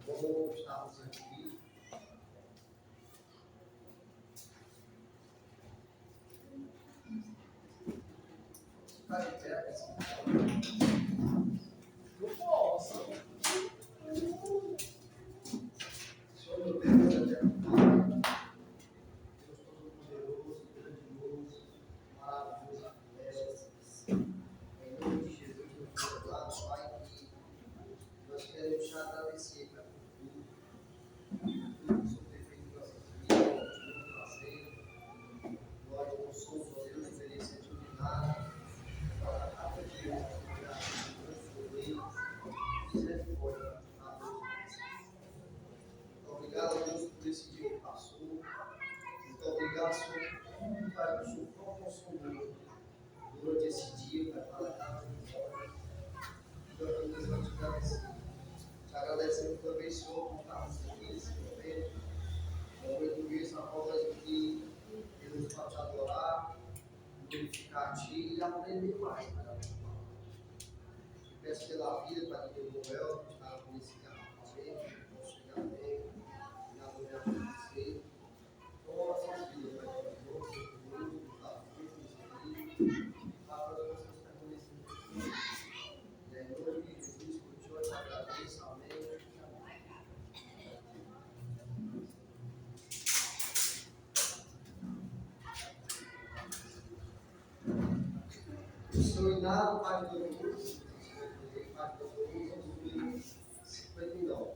Como estamos aqui, está de pé, assim. Eu posso. Senhor, meu Deus, eterno Pai, Deus Todo-Poderoso, grandioso, maravilhoso, mestre. Em nome de Jesus, meu perdoado, Pai, que nós queremos te agradecer, Pai, por tudo que o Senhor tem feito em nossas vidas, continua fazendo. Nós não somos, ó Deus, merecedores de nada, mas a cada dia nós temos misericórdia a Deus. Muito obrigado, Deus, por esse dia que passou. Muito obrigado, Senhor, por tudo, Pai, que o Senhor proporcionou durante esse dia, Pai, para cada um de nós. Então, nós vamos te agradecer. Te agradecemos também, Senhor, por estarmos aqui nesse momento. Momento isso, na qual nós aqui, Deus, para te adorar, glorificar a Ti e aprender mais, Pai, da Tua palavra. Te peço pela vida, Pai, do teu Noel, que está nesse acampamento, que possa chegar bem, e adorar a acontecer. Toma nossas vidas, Pai, para nós, Senhor, nos dá força, nos guia, para nós possamos permanecer no teu. E em nome de Jesus, por Ti, eu te agradeço, amém. O Senhor Inário, Pai de Deus, Pai de Deus, vamos ler 59.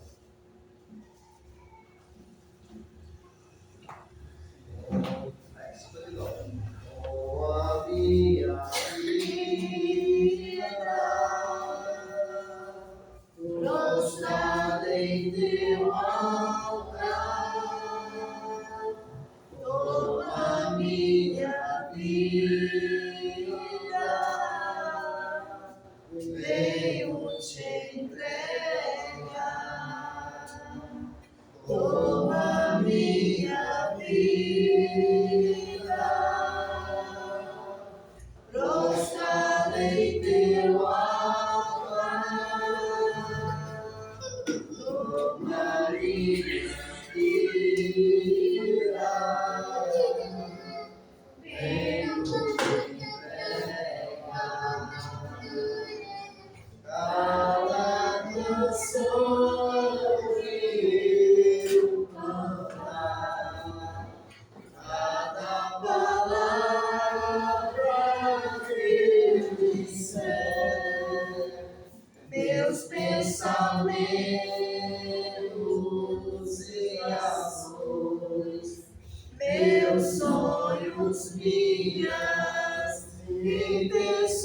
Oh, a minha vida, prostrada em teu altar, toda minha vida, venho te entregar. Toda minha vida, prostrada em teu altar, toda minha vida, venho te entregar. Cada canção que eu cantar, cada palavra que eu disser, meus pensamentos e ações, meus sonhos, minhas intenções,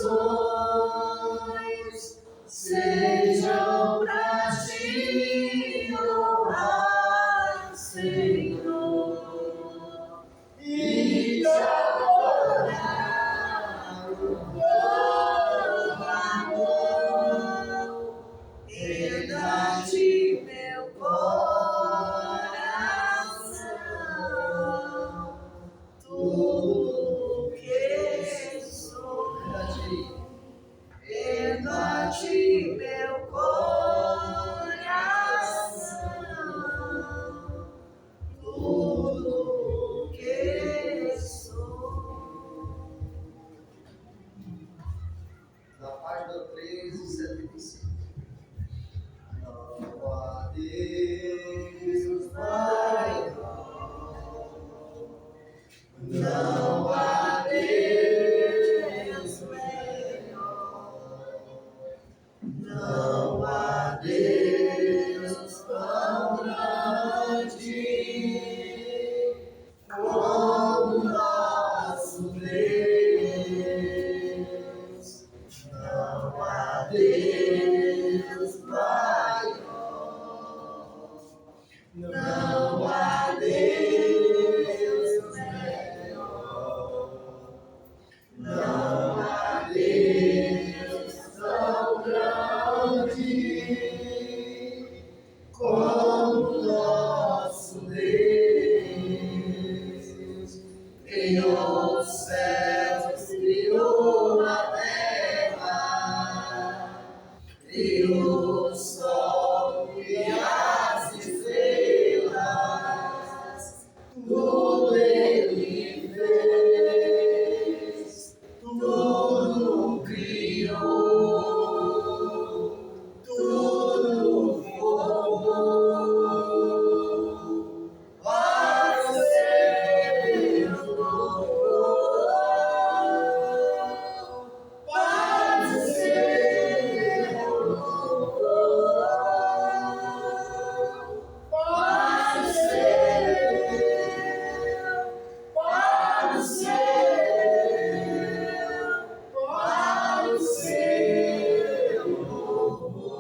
sejam pra Ti honrar, Senhor, e te adorar com amor. Renda-te meu coração, tudo que sou. Renda-te meu coração, tudo que sou. Na página 1375. Não há Deus maior, não há Deus melhor, não há Deus tão grande como nosso Deus. Não há Deus maior, não há Deus melhor, não há Deus tão grande como nosso Deus. Criou os céus, criou a terra, criou o sol, e as estrelas, tudo Ele fez, tudo criou, tudo formou para o seu louvor, para o seu louvor, para o seu, para o seu louvor.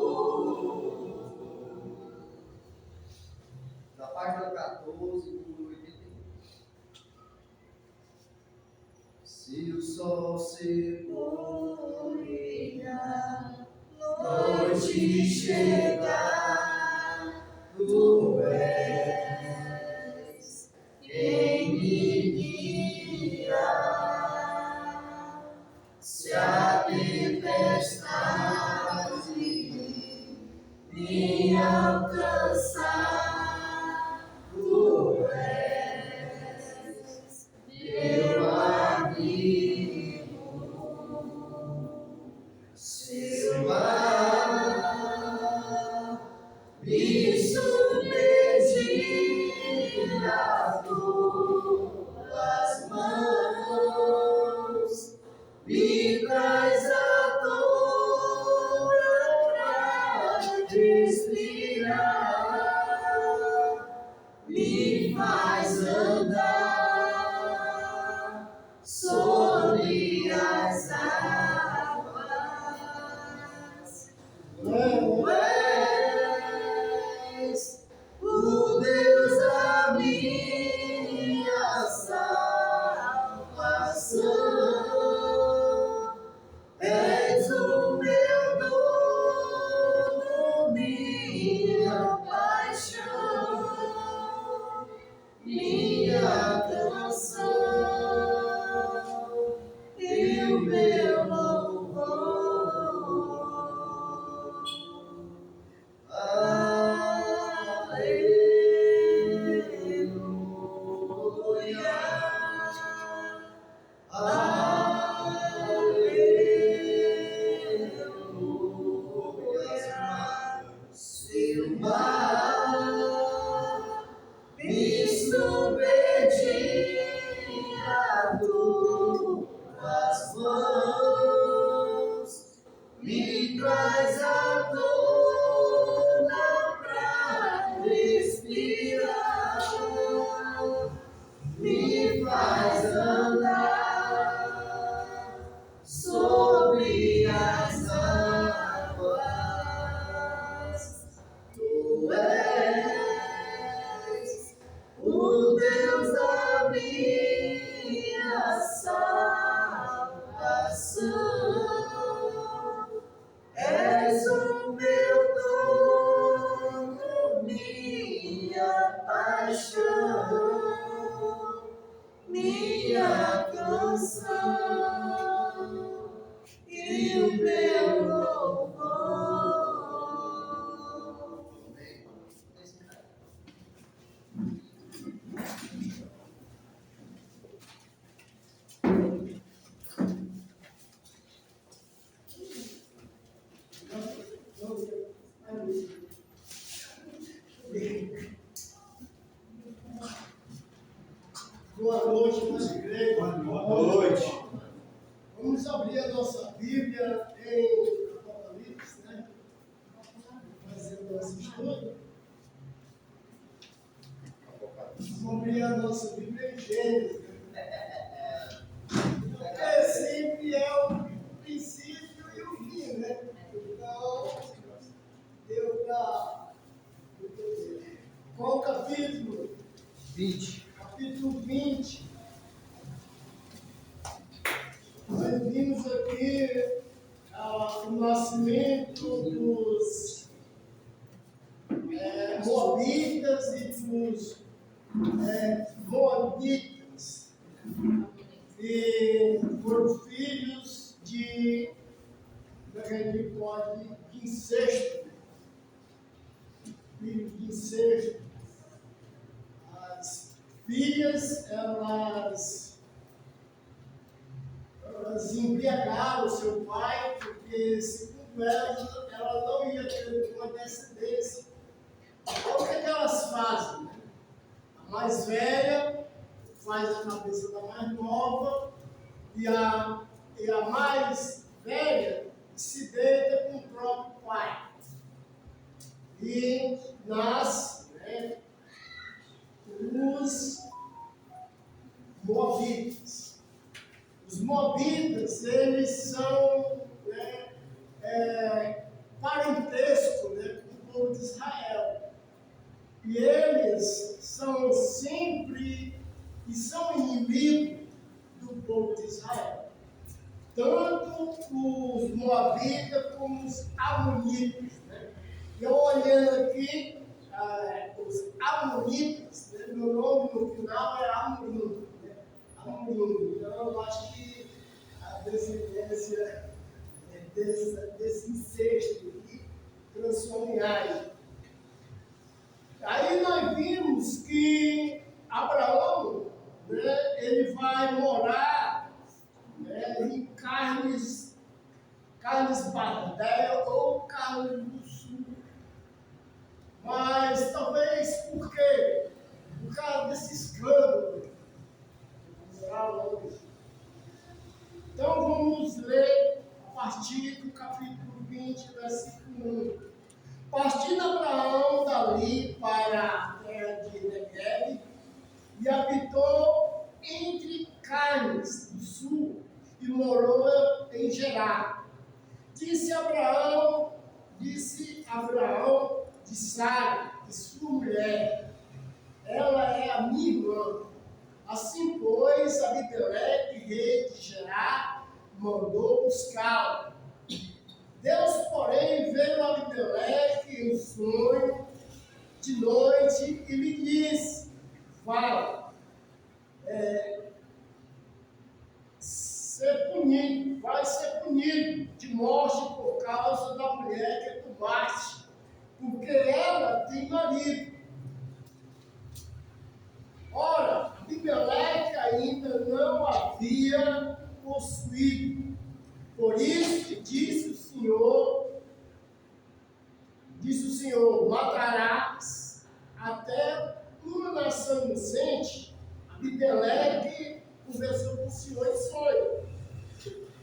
Da página 14, número 81. Se o sol se pôr e a noite chegar, tu és quem me guia. Se a tempestade me alcançar, tu és meu amigo. Se o mar me submergir nas tuas mãos, me traz a dor pra respirar, me faz andar sobre as águas. Tu és o Deus da minha salvação, és o meu dono, minha paixão, minha canção e o meu louvor. Aleluia, aleluia. Se o mar me submergir a tuas mãos, me traz a dona pra respirar, me faz andar sobre as águas. Tu és o Deus da minha salvação, és o meu dono, minha paixão, minha canção e o meu louvor. Boa noite, nossa igreja. Boa noite. Vamos abrir a nossa Bíblia em Apocalipse, né? Fazendo nosso estudo. Vamos abrir a nossa Bíblia em Gênesis. Porque sempre é o princípio e o fim, né? Então, deu para. Qual o capítulo? 20. Capítulo 20. Nós vimos aqui o nascimento dos Moabitas e dos Moabitas. E foram filhos de incesto. incesto. As filhas, elas embriagaram seu pai, porque, segundo elas, ela não ia ter uma descendência. Então, o que elas fazem? A mais velha faz a cabeça da mais nova e a mais velha se deita com o próprio pai. E nasce, os moabitas. Os moabitas, eles são parentesco com o povo de Israel. E eles são sempre e são inimigos do povo de Israel. Tanto os moabitas como os amonitas. Eu olhando aqui, os amonitas, meu nome no final é Amorim. Amorim. Então eu acho que a descendência desse incesto aqui transforma em Ai. Aí nós vimos que Abraão, ele vai morar em Carnes Barnea ou Carnes do Sul. Mas talvez por quê? Por causa desse escândalo. Então vamos ler a partir do capítulo 20, versículo 1. Partindo Abraão dali para a terra de Negueb e habitou entre Carnes do Sul e morou em Gerar. Disse Abraão de Sara, de sua mulher, ela é a minha irmã. Assim, pois, Abimeleque, rei de Gerar, mandou buscá-la. Deus, porém, veio a Abimeleque em sonho de noite e lhe disse: vai ser punido de morte por causa da mulher que tomaste, porque ela tem marido. Ora, Abimeleque ainda não havia possuído. Por isso disse o Senhor, matarás até uma nação inocente. Abimeleque conversou com o Senhor em sonho.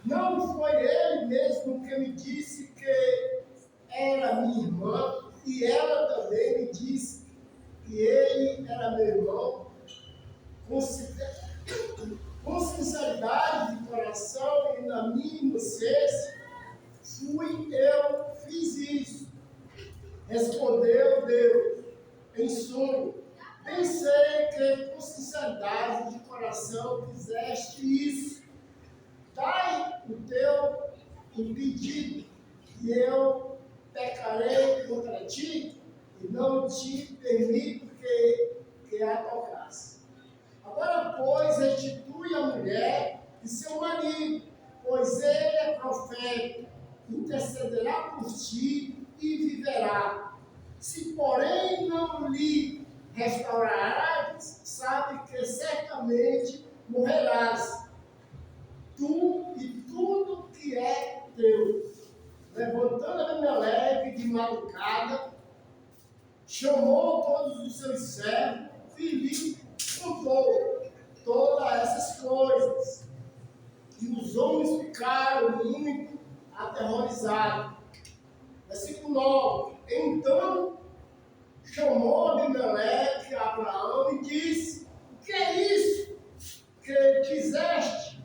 Não foi ele mesmo que me disse que era minha irmã, e ela também me disse que ele era meu irmão. Com sinceridade de coração e na minha inocência, eu fiz isso. Respondeu Deus em sonho: bem sei que com sinceridade de coração fizeste isso. Dai o teu pedido, e eu pecarei contra ti, e não te permito que a tocasse. Agora, pois, restitui a mulher e seu marido, pois ele é profeta, intercederá por ti e viverá. Se, porém, não lhe restaurarás, sabe que certamente morrerás, tu e tudo que é teu. Levantando Abimeleque de madrugada, chamou todos os seus servos e lhe contou todas essas coisas. E os homens ficaram muito aterrorizados. Versículo 9. Então chamou Abimeleque a Abraão e disse: o que é isso que fizeste?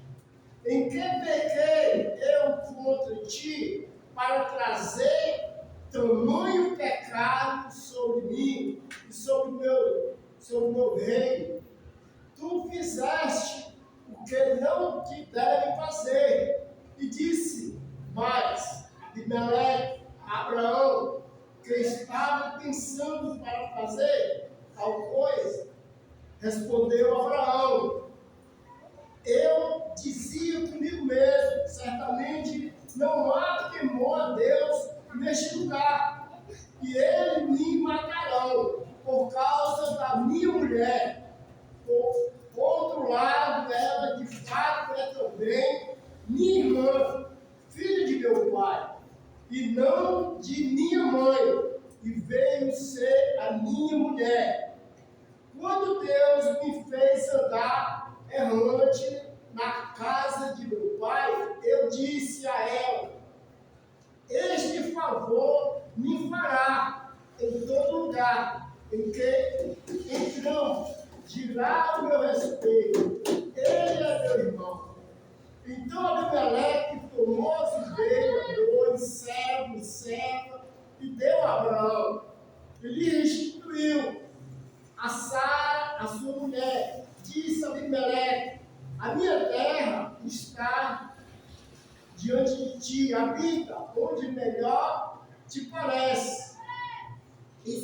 Em que pequei eu contra ti para trazer tamanho pecado sobre mim e sobre o meu reino? Tu fizeste o que não te deve fazer. E disse mais Abimeleque a Abraão, que estava pensando para fazer tal coisa. Respondeu Abraão: eu dizia comigo mesmo, certamente não há temor a Deus neste lugar, e eles me matarão por causa da minha mulher. Por outro lado, ela de fato é também minha irmã, filha de meu pai, e não de minha mãe, e veio ser a minha mulher. Quando Deus me fez andar errante na casa de meu pai, eu disse a ela: este favor me fará em todo lugar em que entramos, dirá o meu respeito, ele é meu irmão. Então Abimeleque tomou as ovelhas, bois, servo e serva, e deu a Abraão. Ele restituiu a Sara, a sua mulher. Disse Abimeleque: a minha terra está diante de ti, habita onde melhor te parece. E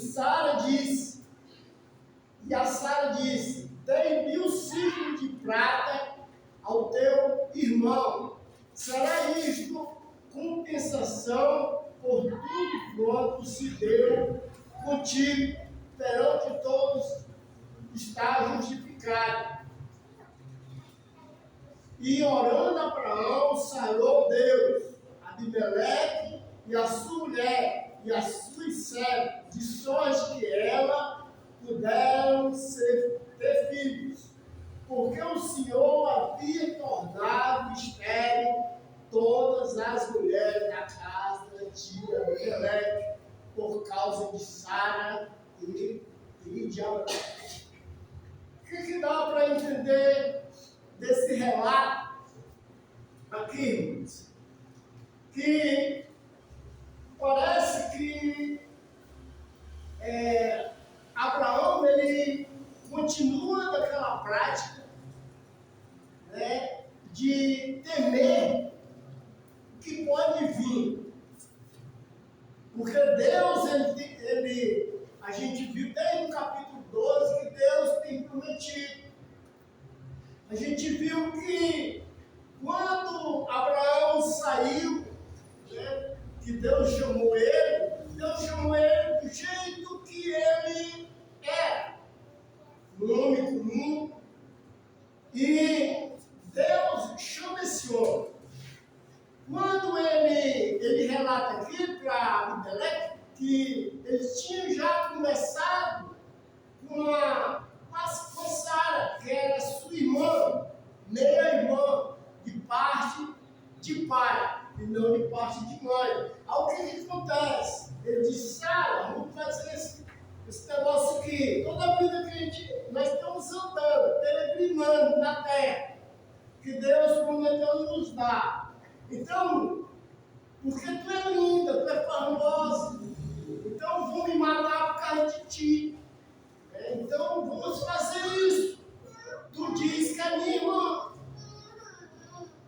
a Sara disse: dei 1000 ciclos de prata ao teu irmão. Será isto compensação por tudo quanto se deu contigo, perante todos está justificado. E orando Abraão, sarou Deus, Abimeleque e a sua mulher e as suas servas, de sorte que ela puderam ter filhos, porque o Senhor havia tornado estéril todas as mulheres da casa de Abimeleque, por causa de Sara e de Abraão. O que dá para entender desse relato aqui, irmãos? Que parece que Abraão, ele continua naquela prática, né, de temer o que pode vir. Porque Deus, a gente viu desde o capítulo 12 que Deus tem prometido. A gente viu que quando Abraão saiu, né, que Deus chamou ele do jeito que ele era, um homem comum. E Deus chama esse homem. Quando ele relata aqui para Abimeleque que eles tinham já conversado com Sara, que era sua irmã, meia-irmã, de parte de pai e não de parte de mãe. Aí o que acontece? Ele disse: Sara, vamos fazer esse negócio aqui. Toda a vida que nós estamos andando, peregrinando na terra, que Deus prometeu nos dar. Então, porque tu é linda, tu é famosa, então vou me matar por causa de ti. Então vamos fazer isso. Tu diz que é minha irmã,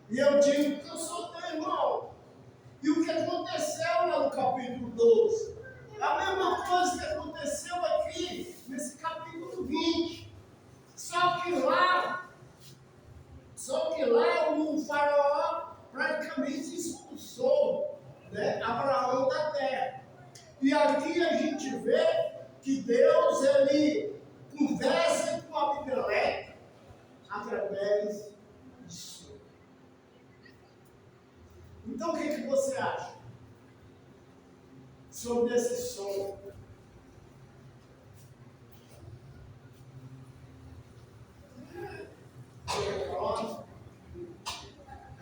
e eu digo que eu sou teu irmão. E o que aconteceu lá no capítulo 12? A mesma coisa que aconteceu aqui nesse capítulo 20. Só que lá o faraó praticamente expulsou, né, Abraão da terra. E aqui a gente vê que Deus, ele conversa com Abimeleque através de sonho. Então o que você acha sobre esse sonho?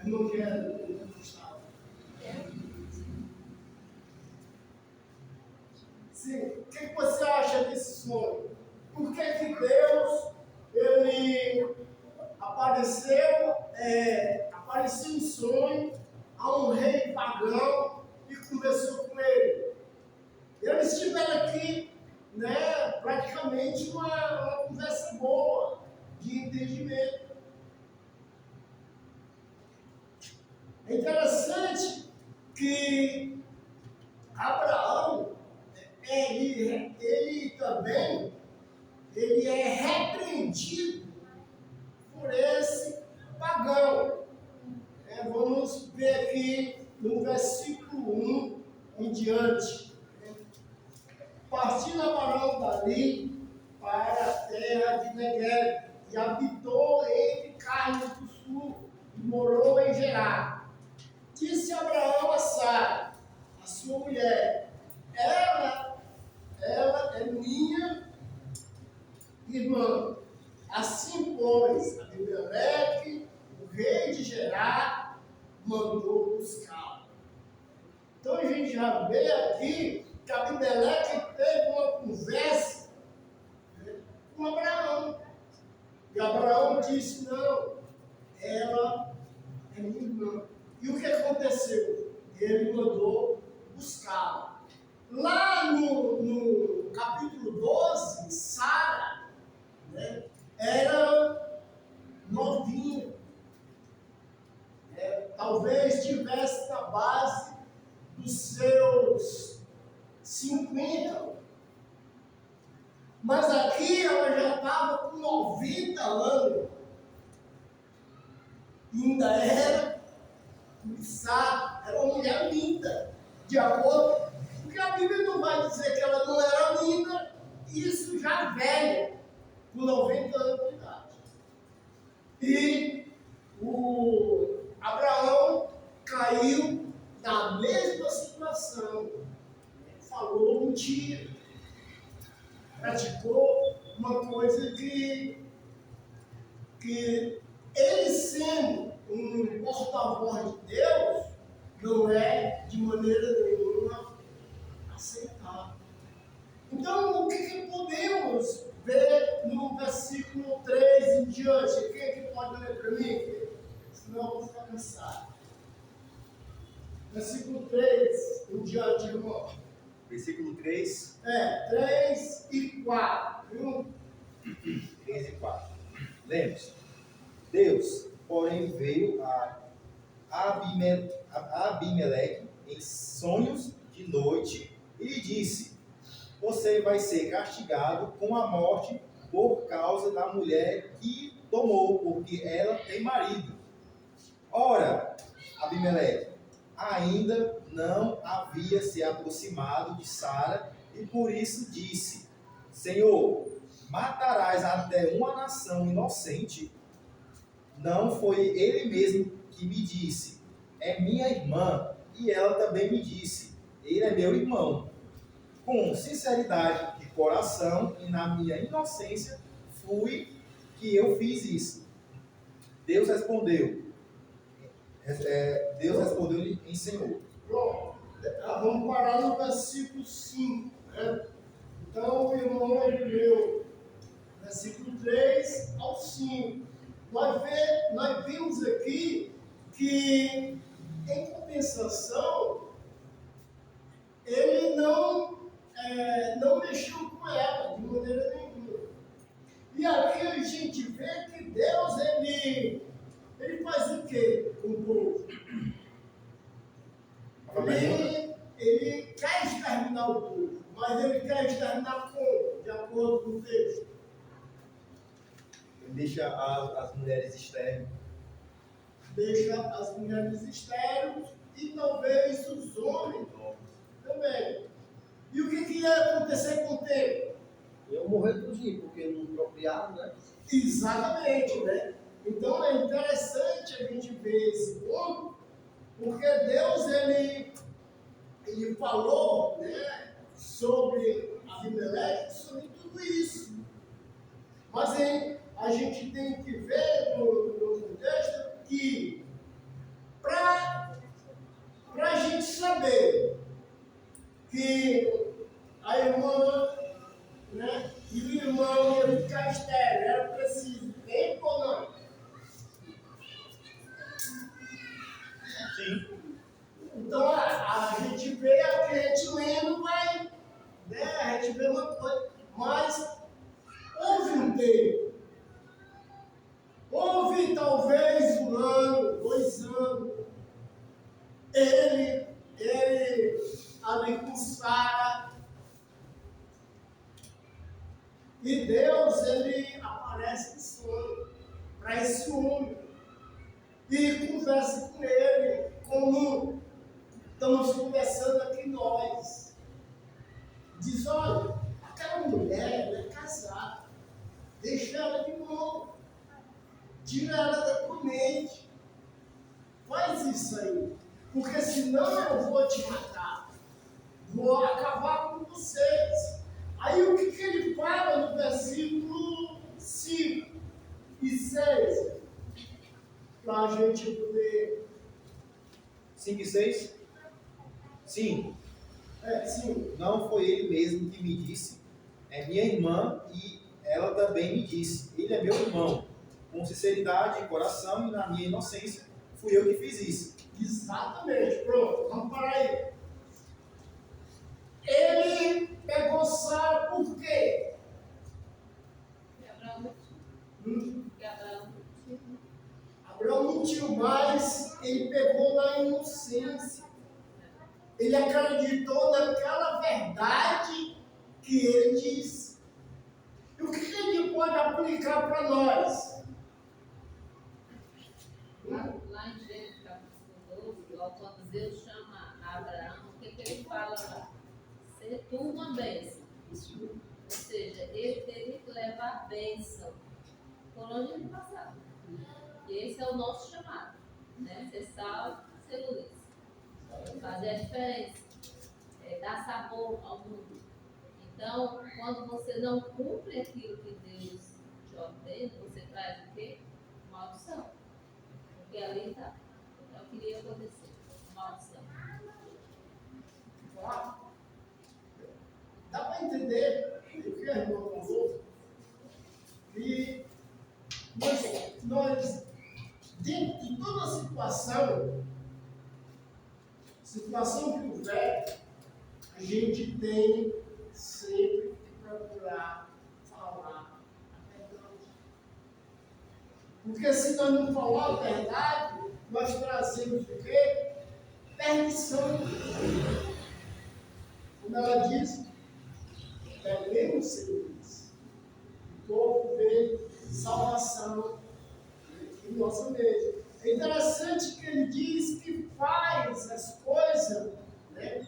Eu não quero. Sim, o que você acha desse sonho? Por que Deus, ele apareceu em sonho a um rei pagão e conversou com ele? Eles tiveram aqui, né, praticamente uma conversa boa, de entendimento. É interessante que Abraão, ele também é repreendido por esse pagão. Vamos ver aqui no versículo 1 em diante. Partiu Abraão dali para a terra de Negueb e habitou entre Carnes do Sul e morou em Gerar. Disse Abraão a Sara, a sua mulher, ela é minha irmã. Assim, pois, Abimeleque, o rei de Gerar, mandou buscá-la. Então a gente já vê aqui que Abimeleque teve uma conversa, né, com Abraão. E Abraão disse: não, ela é minha irmã. E o que aconteceu? Ele mandou buscá-la. Lá no capítulo 12, Sara, né, era novinha. Talvez estivesse na base dos seus 50. Mas aqui ela já estava com 90 anos. E ainda era uma mulher linda. De acordo, porque a Bíblia não vai dizer que ela não era linda, isso já velha, com 90 anos de idade. E o Abraão caiu na mesma situação. Falou mentira. Praticou uma coisa que ele, sendo um porta-voz de Deus, não é de maneira nenhuma aceitável. Então, o que podemos ver no versículo 3 em diante? Quem é que pode ler para mim? Senão eu vou ficar cansado. Versículo 3 em diante, irmão. Versículo 3. 3 e 4. Viu? 3 e 4. Lembre-se, Deus, porém, veio a Abimeleque em sonhos de noite e lhe disse: você vai ser castigado com a morte por causa da mulher que tomou, porque ela tem marido. Ora, Abimeleque ainda não havia se aproximado de Sara e por isso disse: Senhor, matarás até uma nação inocente? Não foi ele mesmo que me disse: é minha irmã, e ela também me disse: ele é meu irmão. Com sinceridade de coração e na minha inocência fui que eu fiz isso. Deus respondeu-lhe em Senhor. Pronto. Vamos parar no versículo 5. Né? Então, o irmão ele leu versículo 3 ao 5. Nós vimos aqui que, em compensação, ele não mexeu com ela de maneira nenhuma. E aqui a gente vê que Deus, ele faz o quê com o povo? Ele quer exterminar o povo, mas ele quer exterminar como? De acordo com o texto. Ele deixa as mulheres estéreis. Deixa as mulheres estéreis e talvez os homens também. E o que ia acontecer com o tempo? Eu morrer tudinho, porque não procriaram, né? Exatamente, né? Então é interessante a gente ver esse ponto, porque Deus, ele falou, né, sobre Abimeleque, sobre tudo isso. Mas a gente tem que ver no contexto que, para a gente saber que a irmã, né, e o irmão ia ficar estéril, era preciso tempo ou não? Sim. Então a gente vê, a gente lendo, vai, né, a gente vê uma coisa, mas houve um tempo, houve talvez 1 ano, 2 anos, ele ali com Sara, e Deus, ele aparece em sonho para esse homem e conversa com ele, como estamos conversando aqui nós, diz, olha, aquela mulher ela é casada, deixa ela de novo, tira ela da tua mente, faz isso aí, porque senão eu vou te matar, vou acabar com vocês. Aí o que ele fala no versículo 5 e 6, para a gente poder... 5 e 6? 5. Sim. Não foi ele mesmo que me disse, é minha irmã, e ela também me disse, ele é meu irmão. Com sinceridade, coração e na minha inocência, fui eu que fiz isso. Exatamente, pronto, vamos parar aí. Ele pegou Sara por quê? Abraão mentiu, mas ele pegou na inocência. Ele acreditou naquela verdade que ele disse. E o que ele pode aplicar para nós? Lá em Gênesis capítulo 12, quando Deus chama Abraão, o que ele fala lá? Ser tu uma bênção. Ou seja, ele teria que levar a bênção por onde ele passava. E esse é o nosso chamado, né? Ser sal, ser luz. Fazer a diferença. Dar sabor ao mundo. Então, quando você não cumpre aquilo que Deus te ordena, você traz o quê? Maldição. Porque ali está. É o que iria acontecer. Maldição. Dá para entender o que a irmã falou? E nós, dentro de toda a situação que houver, a gente tem sempre que procurar falar a verdade. Porque se nós não falar a verdade, nós trazemos o quê? Perdição. Como ela diz, devemos ser isso. O corpo veio salvação em nossa mente. É interessante que ele diz que faz as coisas, né,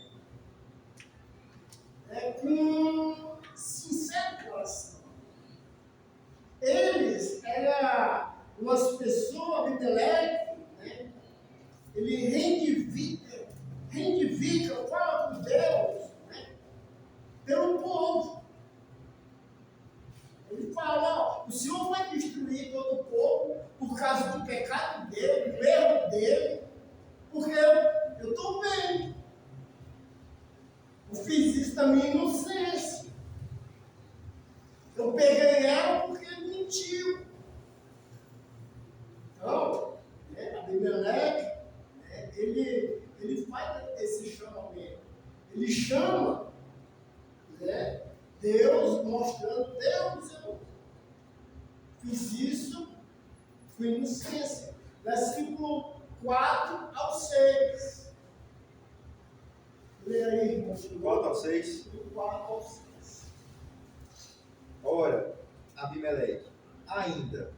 com sincero coração. Eles eram umas pessoas, Abimeleque, né, ele reivindica, fala com Deus, né, pelo povo. Ele fala, ó, o Senhor vai destruir todo o povo por causa do pecado dele, do erro dele, porque eu estou bem. Eu fiz isso da minha inocência. Eu peguei ela porque ele mentiu. Então, Abimeleque, ele faz esse chamamento. Ele chama, né, Deus, mostrando, Deus, eu fiz isso, fui inocência. Versículo 4 ao 6. Lê aí, irmão. 4 ao 6. 4 ao 6. Ora, Abimeleque ainda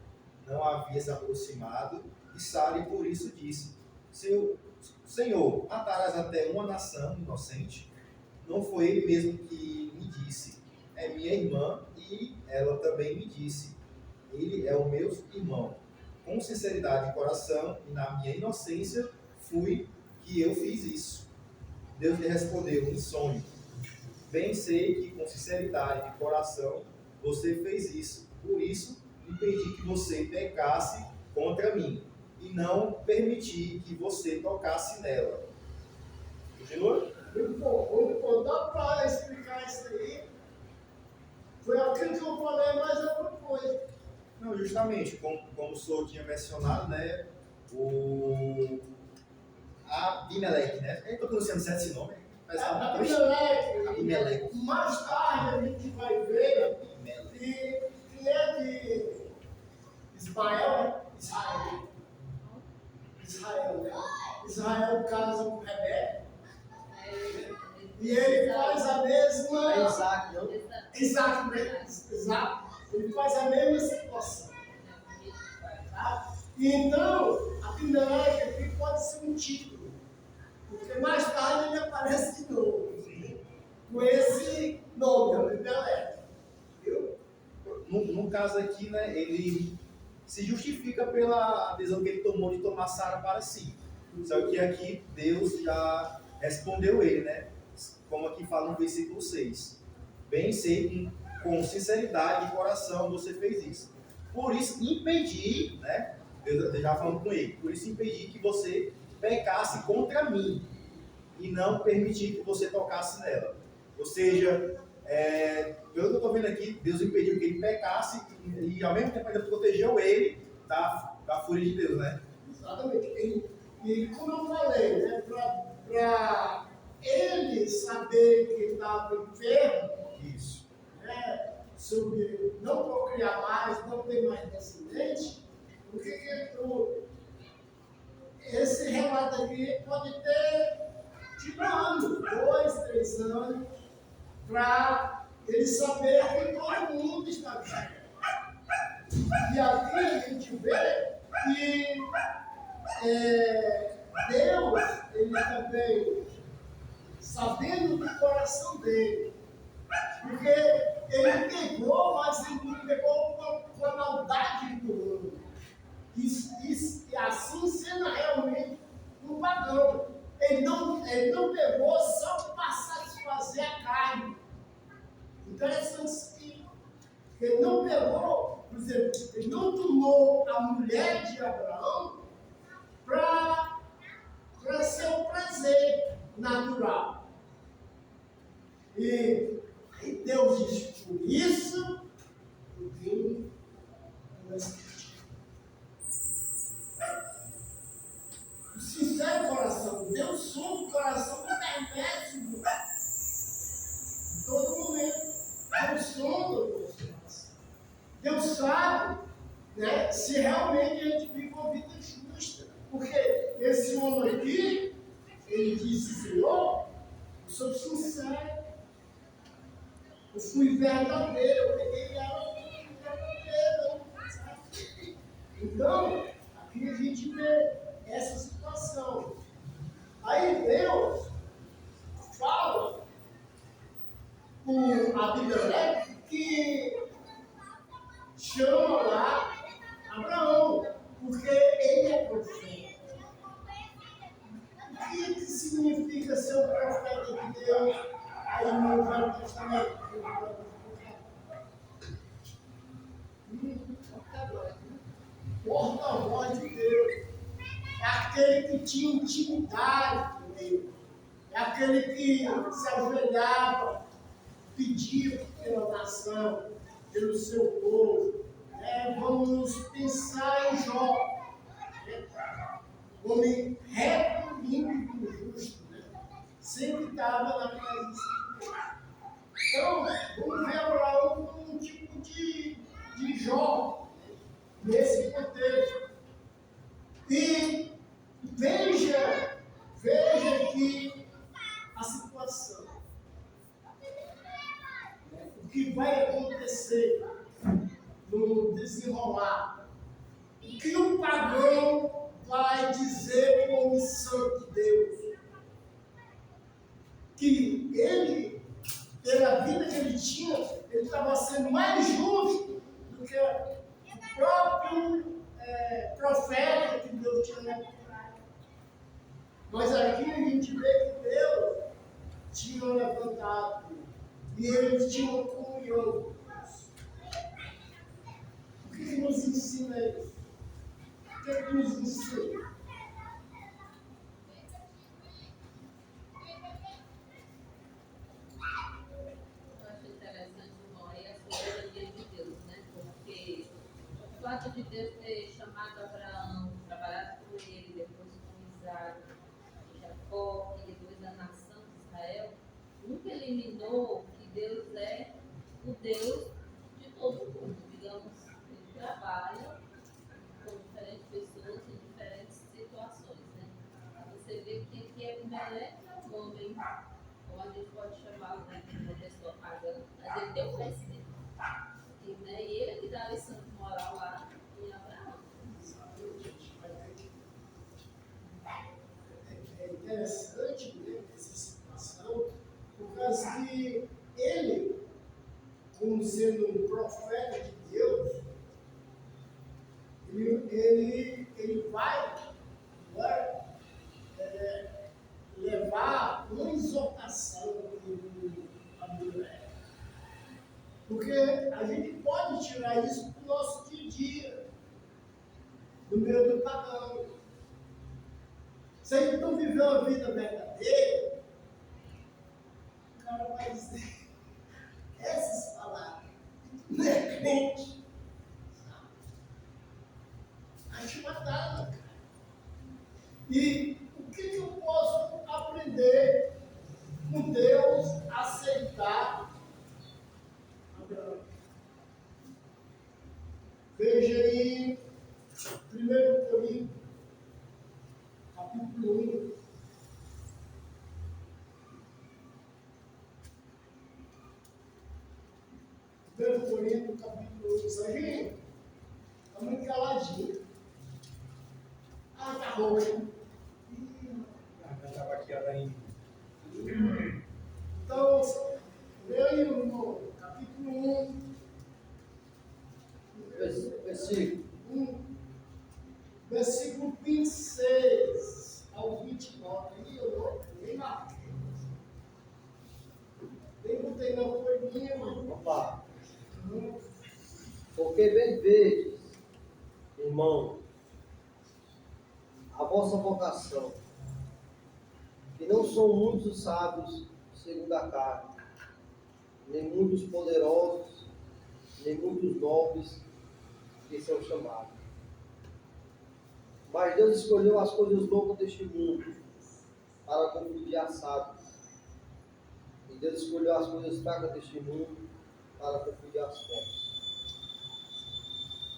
não havia se aproximado de Sara e por isso disse, Senhor, matarás até uma nação inocente? Não foi ele mesmo que me disse, é minha irmã, e ela também me disse, ele é o meu irmão. Com sinceridade de coração e na minha inocência fui que eu fiz isso. Deus lhe respondeu em sonho, bem sei que com sinceridade de coração você fez isso, por isso lhe pedi que você pecasse contra mim e não permiti que você tocasse nela. Continua? Muito bom, dá para explicar isso aí? Foi aquilo que eu falei, mas é outra coisa. Não, justamente, como o senhor tinha mencionado, né, o Abimeleque, né? Eu estou pronunciando certo esse nome. Abimeleque. Mais tarde a gente vai ver que é de Ismael, Israel casa com Rebeca. E ele faz a mesma. Isaac, não? Exato, né? Exato. Ele faz a mesma situação. Tá? E então, Abimeleque aqui pode ser um título. Porque mais tarde ele aparece de novo. com esse nome, Abimeleque. Viu? No caso aqui, né, ele se justifica pela decisão que ele tomou de tomar Sara para si. Só que aqui Deus já respondeu ele, né? Como aqui fala no versículo 6. Bem sei que com sinceridade de coração você fez isso. Por isso impedi, né? Deus já falando com ele, por isso impedi que você pecasse contra mim e não permitir que você tocasse nela. Ou seja, pelo que eu estou vendo aqui, Deus impediu que ele pecasse e ao mesmo tempo ainda protegeu ele da fúria de Deus, né? Exatamente. E como eu falei, né, para ele saber que estava enfermo, Isso. né, sobre não procriar mais, não ter mais descendente, o que esse relato aqui pode ter de 1 ano, 2, 3 anos, para ele saber que todo mundo está vivendo. E aqui a gente vê que Deus, ele também, sabendo do coração dele, porque ele pegou, mas ele não pegou com a maldade do mundo. E assim sendo realmente um pagão. Ele não pegou só para satisfazer a carne. Interessante que ele não pegou, por exemplo, ele não tomou a mulher de Abraão para seu prazer natural. E aí Deus diz, por isso eu vim o sincero coração. Deus sonda o coração do perverso em todo momento. Deus sonda o nosso coração. Deus sabe, né, se realmente a gente vive uma vida justa. Porque esse homem aqui, ele disse, Senhor, eu sou sincero, eu fui verdadeiro, eu peguei ela verdadeiro. Então, aqui a gente vê essa situação. Aí Deus fala com Abimeleque que chama lá Abraão, porque ele é profeta. O que significa ser um profeta de Deus aí no Velho Testamento? Porta-voz de Deus. É aquele que tinha intimidade com Deus. É aquele que se ajoelhava, pedia pela nação, pelo seu povo. Vamos pensar em Jó. Homem reto, limpo e justo. Sempre estava na presença de Deus. Então, vamos ver Abraão como um tipo de Jó, nesse contexto. E veja aqui a situação. O que vai acontecer no desenrolar. O que o pagão vai dizer como santo de Deus. Que ele, pela vida que ele tinha, ele estava sendo mais justo do que o próprio profeta que Deus tinha levantado. Mas aqui a gente vê que Deus tinha levantado e eles tinham comunhão com Deus. O que nos ensina isso? O que nos ensina? O fato de Deus ter chamado Abraão, trabalhado com ele, depois com Isaac, Jacó e depois da nação de Israel, nunca eliminou que Deus é o Deus de todo mundo. Digamos, ele trabalha com diferentes pessoas em diferentes situações, né? Você vê que aqui é Abimeleque é um homem, ou a gente pode chamá-lo, né, de uma pessoa pagã, mas ele tem um conhecimento. E ele é que dá a lição de moral lá em Abraão. É interessante ver essa situação, por causa que como sendo um profeta de Deus, ele vai levar uma exortação à mulher. Porque a gente pode tirar isso do nosso dia a dia, do meio do pagão. Se a gente não viver uma vida verdadeira, o cara vai dizer essas palavras. Não é crente. Acho matado, cara. E o que eu posso aprender com Deus aceitar Abraão? Veja aí 1 Coríntios, capítulo 1. 1 Coríntios, capítulo 1. Serginho, está muito caladinho. Ah, tá roxo. Está baqueada ainda. Então, leia no capítulo 1. Versículo. Versículo 26 ao 29. Aí eu nem marquei. Nem botei na folhinha, mas Vamos lá. Porque bem vedes, irmão, a vossa vocação, que não são muitos os sábios segundo a carne, nem muitos poderosos, nem muitos nobres que são chamados. Mas Deus escolheu as coisas loucas deste mundo para confundir as sábias. E Deus escolheu as coisas fracas deste mundo para confundir as fortes.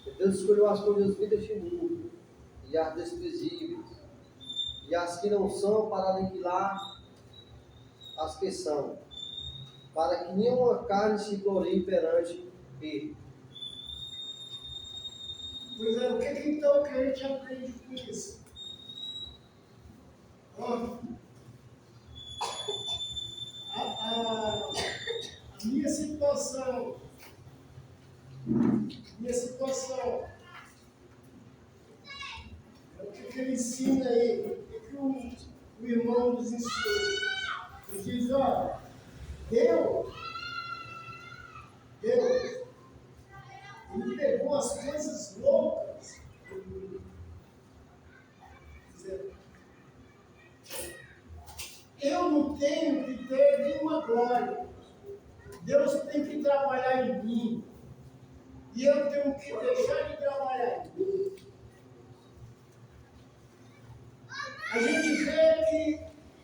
E Deus escolheu as coisas vidas deste mundo e as desprezíveis e as que não são para aniquilar as que são, para que nenhuma carne se glorie perante Ele. pois é, o que então que a gente aprende com isso? A minha situação, o que ele ensina aí, o que o irmão nos ensina? Ele diz, ó, Deus, ele pegou as coisas loucas, dizendo, eu não tenho que ter nenhuma glória, Deus tem que trabalhar em mim, e eu tenho que deixar de trabalhar em mim. A gente vê que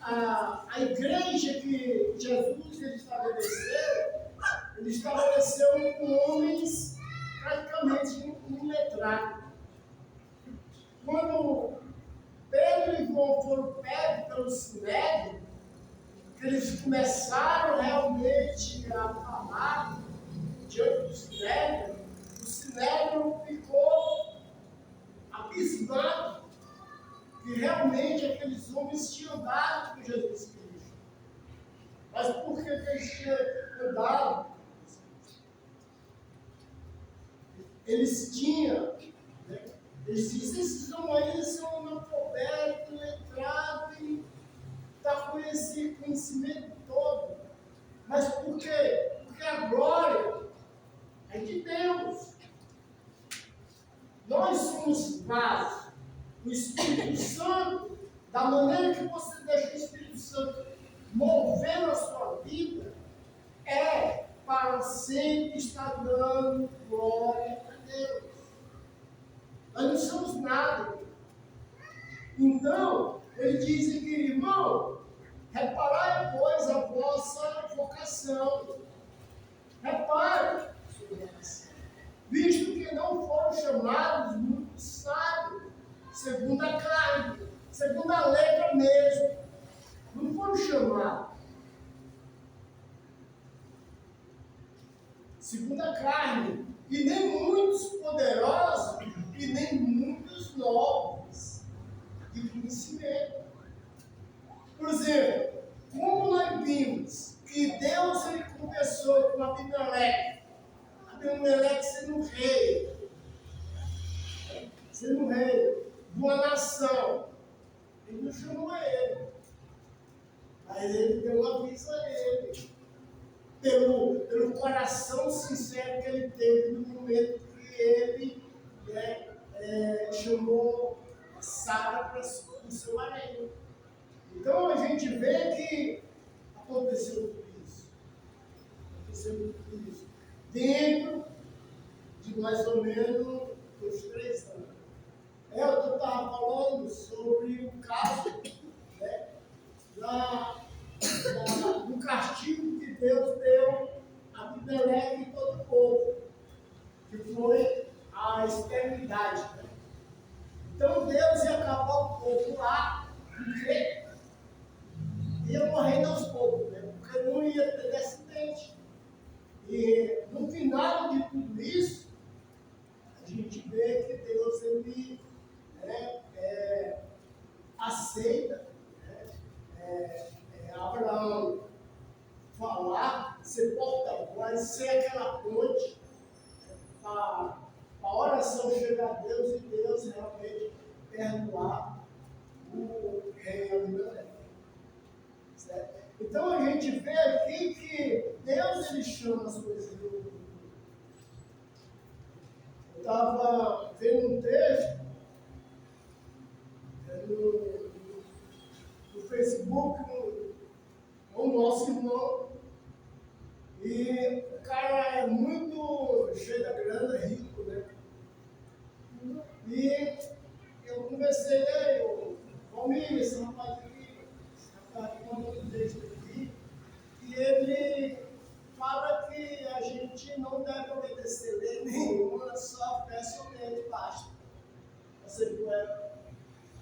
a igreja que Jesus ele estabeleceu com homens praticamente iletrados. Quando Pedro e João foram pegos pelo Sinédrio, que eles começaram realmente a falar diante do Sinédrio, o Sinédrio ficou abismado que realmente aqueles homens tinham dado com Jesus Cristo. Mas por que eles tinham dado? Eles tinham, né? Eles dizem, esses homens aí são analfabetos, letrados, e está com esse conhecimento todo. Mas por quê? Porque a glória é de Deus. Nós somos vasos. O Espírito Santo, da maneira que você deixa o Espírito Santo mover a sua vida, é para sempre estar dando glória a Deus. Nós não somos nada. Então, ele diz aqui, irmão, reparai, pois, a vossa vocação. Repare, visto que não foram chamados muitos sábios, segundo a carne, segundo a letra mesmo, não foram chamados. Segundo a carne, e nem muitos poderosos, e nem muitos nobres de conhecimento. Por exemplo, como nós vimos que Deus ele conversou com Abimeleque Abimeleque sendo rei de uma nação. Ele não chamou ele, mas ele deu um aviso a ele, pelo coração sincero que ele teve no momento que ele chamou Sara para o seu harém. Então a gente vê que aconteceu tudo isso. Dentro de mais ou menos uns 3 anos. Eu estava falando sobre o caso, né, do castigo que Deus deu a Abimeleque e todo o povo, que foi a esterilidade. Né? Então Deus ia acabar o povo lá, porque ia morrendo aos poucos, né? Porque não ia ter descendente. E no final de tudo isso, a gente vê que Deus ele aceita Abraão falar, ser porta-voz, ser aquela ponte para a oração chegar a Deus e Deus realmente perdoar o rei Abimeleque. Certo? Então a gente vê aqui que Deus ele chama as coisas do mundo. Eu estava vendo um texto no Facebook, o nosso irmão, e o cara é muito cheio da grana, rico, né? E eu conversei, Valmir, esse rapaz aqui mandou um texto aqui, e ele fala que a gente não deve obedecer lei nenhuma, só peça nele e basta. Você pode.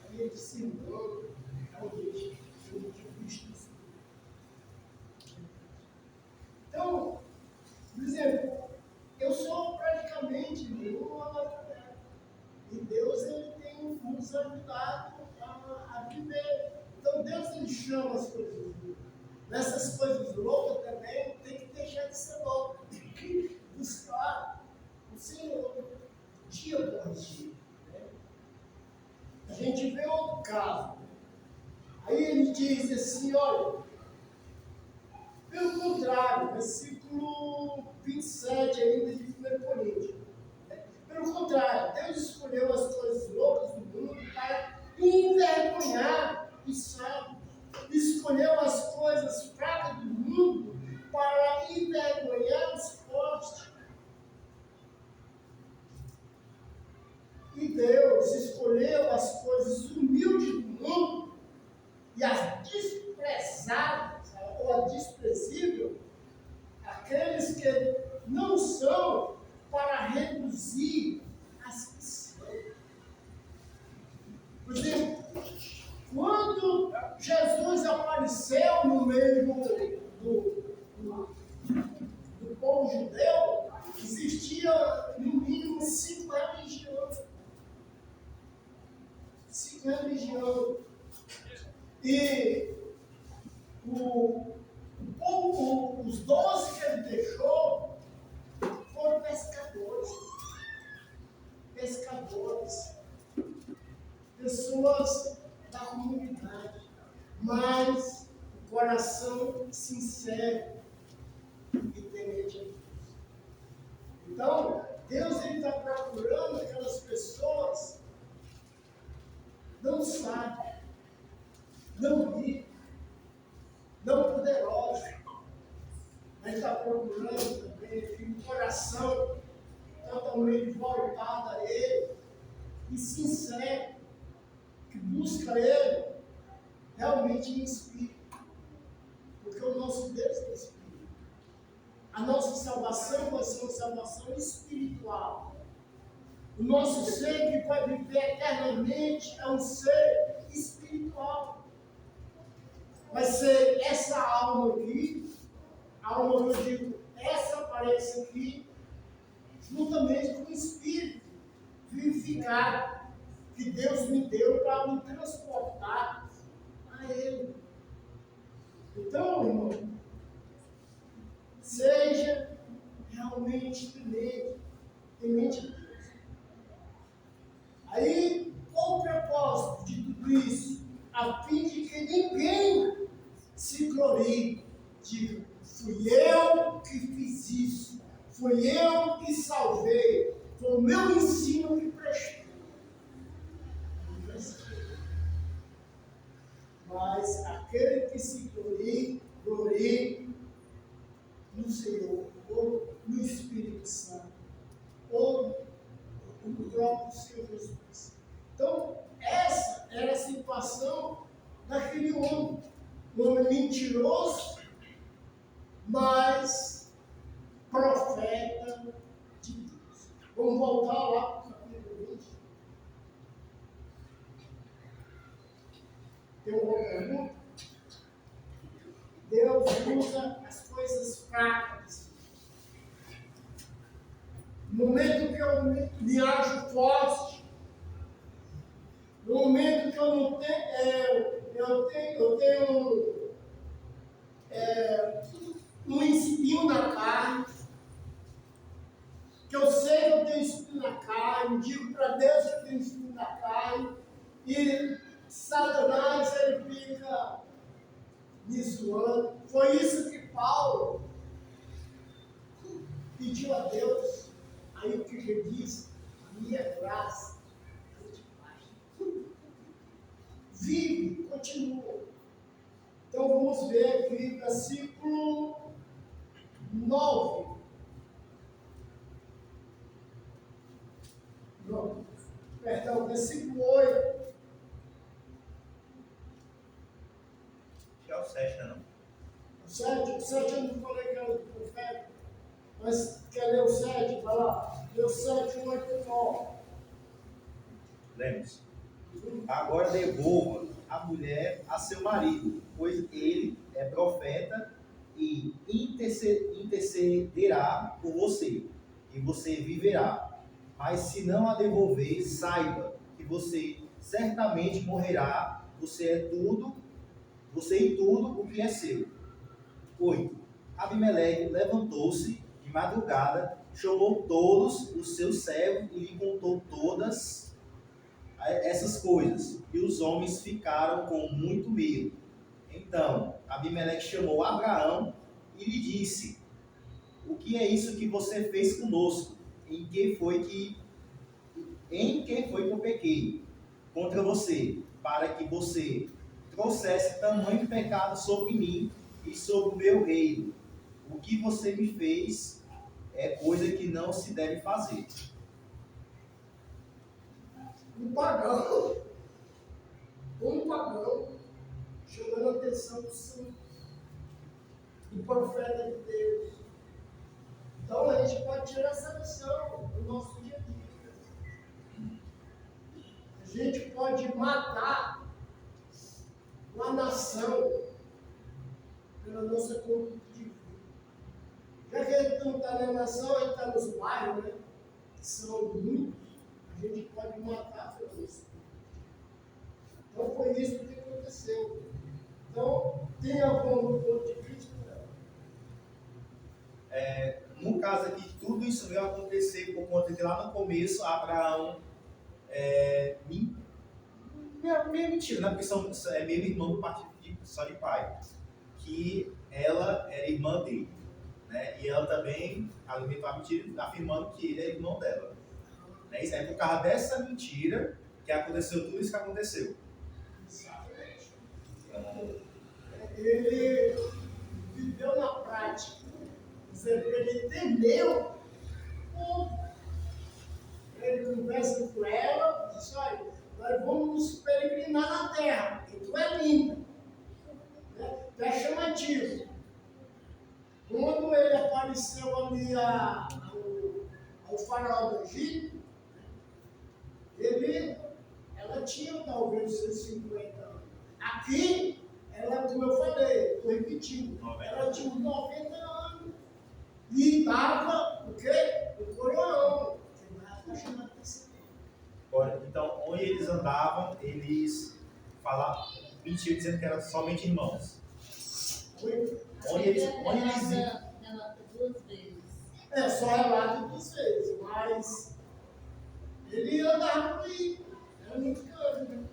Aí ele disse, não, realmente, eu não tinha visto isso. Então, por exemplo, eu sou praticamente um analfabeto. E Deus ele tem nos ajudado a viver. Então Deus ele chama as coisas loucas. Nessas coisas loucas também tem que deixar de ser louco. Tem que buscar o Senhor dia após dia. Né? A gente vê outro caso. Aí ele diz assim, olha, pelo contrário, versículo 27 ainda de 1 Coríntios. Pelo contrário, Deus escolheu as coisas loucas do mundo para envergonhar os sábios. Escolheu as coisas fracas do mundo para envergonhar os fortes. E Deus escolheu as coisas humildes do mundo e as desprezadas, ou a desprezível, aqueles que não são, para reduzir as que são. Por exemplo, quando Jesus apareceu no meio do povo judeu, existia no mínimo 5 religiões. 5 religiões. E os 12 que ele deixou foram pescadores. Pessoas da comunidade, mas o coração sincero e temente a Deus. Então, Deus está procurando aquelas pessoas não sábias, não ricas, não poderosas, mas está procurando também um coração totalmente voltado a Ele e sincero, que busca Ele realmente em espírito, porque o nosso Deus é espírito. A nossa salvação vai ser uma salvação espiritual. O nosso ser que vai viver eternamente é um ser espiritual. Vai ser essa alma aqui, a alma que eu digo, essa aparência aqui, juntamente com o Espírito vivificado que Deus me deu para me transportar a Ele. Então, irmão, seja realmente somente temente a Deus. Aí, qual o propósito de tudo isso? A fim de que ninguém se glorie. Diga, fui eu que fiz isso, fui eu que salvei, foi o meu ensino que prestei. Mas aquele que se glorie no Senhor, ou no Espírito Santo, ou no próprio Senhor Jesus. Então, essa era a situação daquele homem. Um homem mentiroso, mas profeta de Deus. Vamos voltar lá para o capítulo 20. Tem uma pergunta? Deus usa as coisas fracas. No momento que eu me acho forte, no momento que eu não tenho, eu tenho um espinho na carne, que eu sei que eu tenho espinho na carne, digo para Deus que eu tenho espinho na carne, e Satanás ele fica me zoando. Foi isso que Paulo pediu a Deus. Aí o que ele disse? A minha graça é de paz. Vive, continua. Então vamos ver aqui, versículo 9. Não, perdão, versículo 8. Que é o 7, né? Não? O 7 eu não falei que era do profeta, mas quer ler o 7? Vai lá. Lê o 7, 8 e 9. Lemos. Agora devolva a mulher a seu marido, pois ele é profeta e intercederá por você, e você viverá. Mas se não a devolver, saiba que você certamente morrerá, você e tudo o que é seu. 8. Abimeleque levantou-se de madrugada, chamou todos os seus servos e lhe contou todas essas coisas, e os homens ficaram com muito medo. Então Abimeleque chamou Abraão e lhe disse: o que é isso que você fez conosco? Em que foi que eu pequei contra você, para que você trouxesse tamanho pecado sobre mim e sobre o meu reino? O que você me fez é coisa que não se deve fazer. Um pagão, chamando a atenção do profeta de Deus. Então a gente pode tirar essa lição do nosso dia a dia. A gente pode matar uma nação pela nossa conduta de vida. Já que a gente não está na nação, a gente está nos bairros, né? Que são muitos, a gente pode matar pela nossa. Então foi isso que aconteceu. Então, tem algum ponto de vista? No caso aqui, tudo isso veio acontecer por conta de lá no começo, Abraão meio mentira, né? Porque é meio irmão do partido só de pai. Que ela era irmã dele. Né? E ela também alimentou a mentira, afirmando que ele é irmão dela. Né? Isso é por causa dessa mentira que aconteceu tudo isso que aconteceu. Ele viveu na prática. Ele temeu. Ele conversa com ela, diz: olha, nós vamos peregrinar na terra, porque tu é linda. Tu é chamativo. Quando ele apareceu ali ao faraó do Egito, ela tinha talvez seus 50 anos. Aqui, ela, como eu falei, estou repetindo, ela tinha 90 anos. E estava, o quê? O coroão. Então, onde eles andavam, eles falavam mentira, dizendo que eram somente irmãos. Onde eles iam. Relata duas vezes. É só relato dos feitos, mas ele andava por aí, era muito grande, né?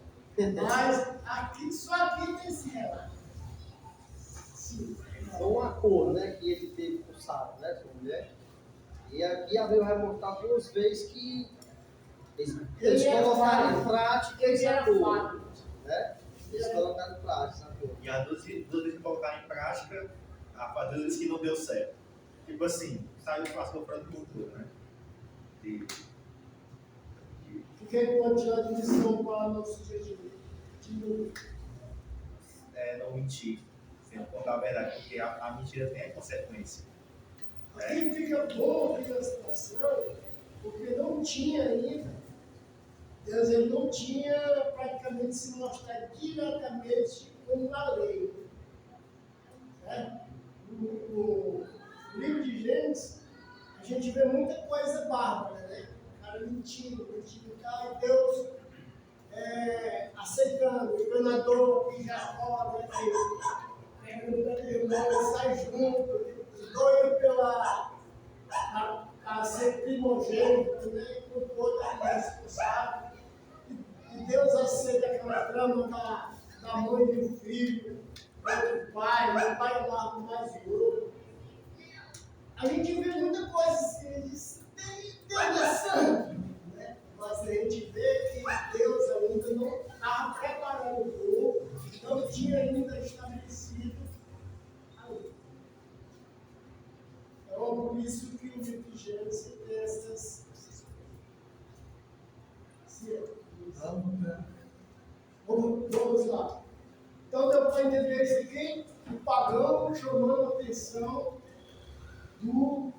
Mas aqui, só aqui tem esse relato. Sim. Então, um acordo, né, que ele teve com Sara, né, sua mulher. E aqui Abraão vai mostrar duas vezes que eles colocaram em prática Ele esse era acordo, falho. né? Eles colocaram em prática esse acordo. E as duas vezes que colocaram em prática, as duas vezes que não deu certo. Tipo assim, saiu do pastor para do cultura, né? O que pode tirar de lição para o nosso dia de novo? Não mentir, sempre contar a verdade, porque a mentira tem a consequência. Aqui fica bom aqui na situação, porque não tinha ainda, Deus ele não tinha praticamente se mostrado diretamente como a lei. Né? No livro de Gênesis, a gente vê muita coisa bárbara, né? O cara mentindo e tal, e Deus aceitando, o enganador que Jacó, né? Pegando pelo irmão, sai junto, doido a ser primogênito, né? Com toda a responsável. E Deus aceita aquela trama da mãe e do filho, do pai, o pai lá mais outro. A gente vê muita coisa assim, diz, Deus é santo, né? Mas a gente vê que Deus ainda não estava preparando o povo, não tinha ainda estabelecido a lei. Então, por isso que o livro de Gênesis tem essas Vamos lá. Então, deu para entender isso aqui? O pagão chamando a atenção do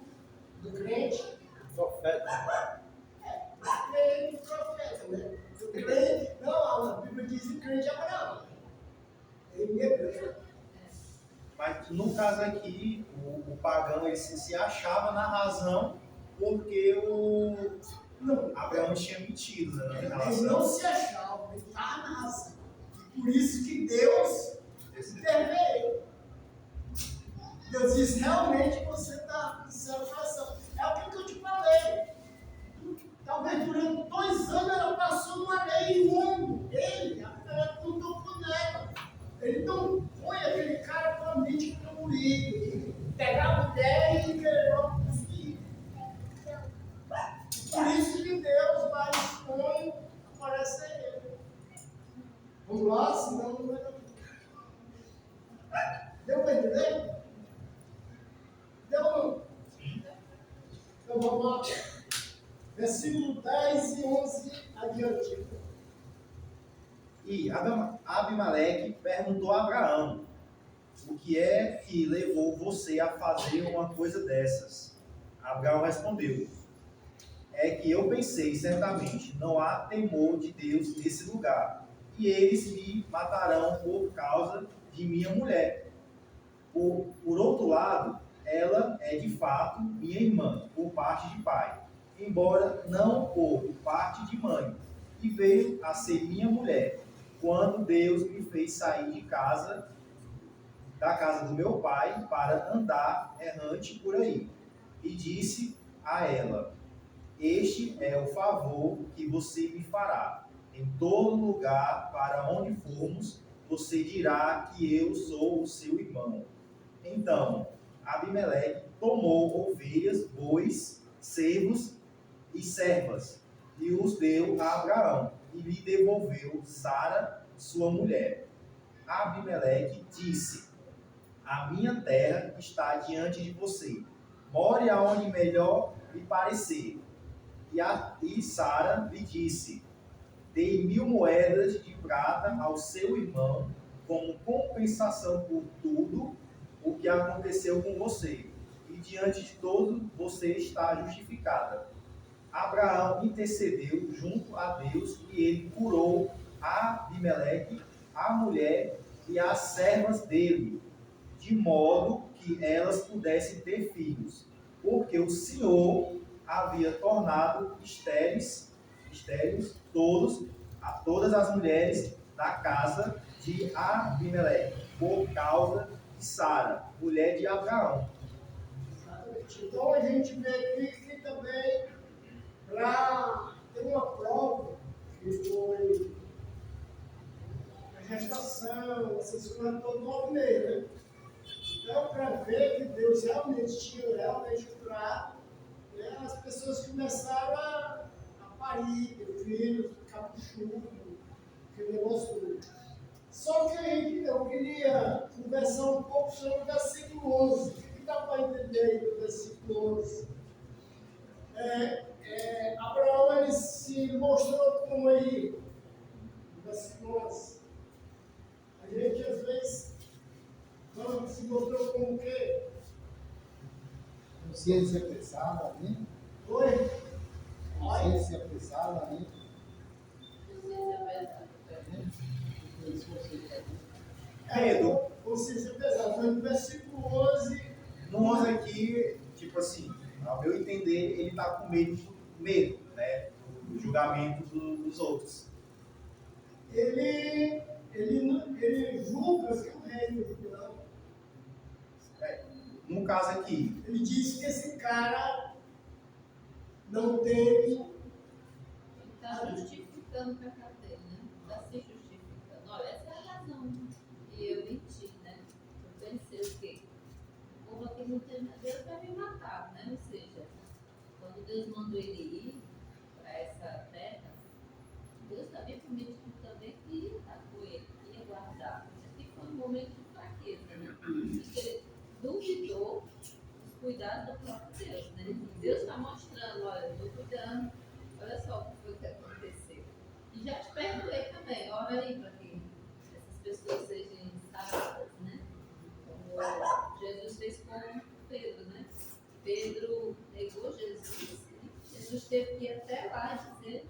crente. Profeta. Crente, profeta, né? O crente, não, a Bíblia diz o crente é Abraão. Ele é hebreu. Mas no caso aqui, o pagão ele se achava na razão porque Não, Abraão tinha mentido, né, na ele relação. não se achava, ele estava na razão. E por isso que Deus interveio. Deus diz, realmente você está em seu coração. É aquilo que eu te falei. Talvez durante 2 anos ela passou numa lei imundo. Ele, a mulher contou com ela. Ele não põe aquele cara para a mente poluída. Pegar a mulher e querer logo cuspir. Por isso que Deus vai expor, aparece ele. Vamos lá, senão não vai dar. Deu para entender? Deu ou não? Então vamos lá. Versículo 10 e 11 adiante. E Abimeleque perguntou a Abraão: o que é que levou você a fazer uma coisa dessas? Abraão respondeu: é que eu pensei, certamente, não há temor de Deus nesse lugar, e eles me matarão por causa de minha mulher. Por outro lado, ela é de fato minha irmã, por parte de pai, embora não por parte de mãe, e veio a ser minha mulher, quando Deus me fez sair da casa do meu pai, para andar errante por aí. E disse a ela: este é o favor que você me fará. Em todo lugar para onde formos, você dirá que eu sou o seu irmão. Então, Abimeleque tomou ovelhas, bois, servos e servas, e os deu a Abraão, e lhe devolveu Sara, sua mulher. Abimeleque disse: a minha terra está diante de você. More aonde melhor lhe parecer. E Sara lhe disse: dei 1000 moedas de prata ao seu irmão, como compensação por tudo o que aconteceu com você. E diante de todos você está justificada. Abraão intercedeu junto a Deus e ele curou a Abimeleque, a mulher e as servas dele, de modo que elas pudessem ter filhos, porque o Senhor havia tornado estéreis todas as mulheres da casa de Abimeleque, por causa de Sara, mulher de Abraão. Então a gente vê aqui que também, para ter uma prova, que foi a gestação, essas coisas todas 9 meses, né? Então, para ver que Deus realmente tinha jurado, né, as pessoas começaram a parir, ter filhos, capuchudo, aquele negócio todo. Só que eu queria conversar um pouco sobre o versículo 11. O que dá para entender aí do versículo 11? Abraão ele se mostrou como aí, no versículo 11. A gente às vezes se mostrou como o quê? Consciência pesada, né? Oi? Consciência pesada, né? Pedro, Consciência pesada. Mas no versículo 11. no 11 aqui, tipo assim, ao meu entender, ele está com medo, né? Do julgamento dos outros. Ele julga que o reino não. No caso aqui, Ele diz que esse cara não teve. Ele está justificando o pecado dele, né? Está se justificando. Olha, essa é a razão que eu menti, né? Eu pensei o quê? O povo aqui não tem Deus vai me matar, né? Ou seja, quando Deus mandou ele ir para essa terra, Deus também prometido também que ia estar com ele, que ia guardar. Aqui foi um momento de fraqueza, né? Porque ele duvidou dos cuidados do próprio Deus, né? Deus está mostrando, olha, eu estou cuidando, olha só o que foi que aconteceu. E já te perdoei também, olha aí para que essas pessoas sejam saradas, né? Como Jesus fez com Pedro, né? Pedro negou Jesus, Jesus teve que ir até lá e dizer,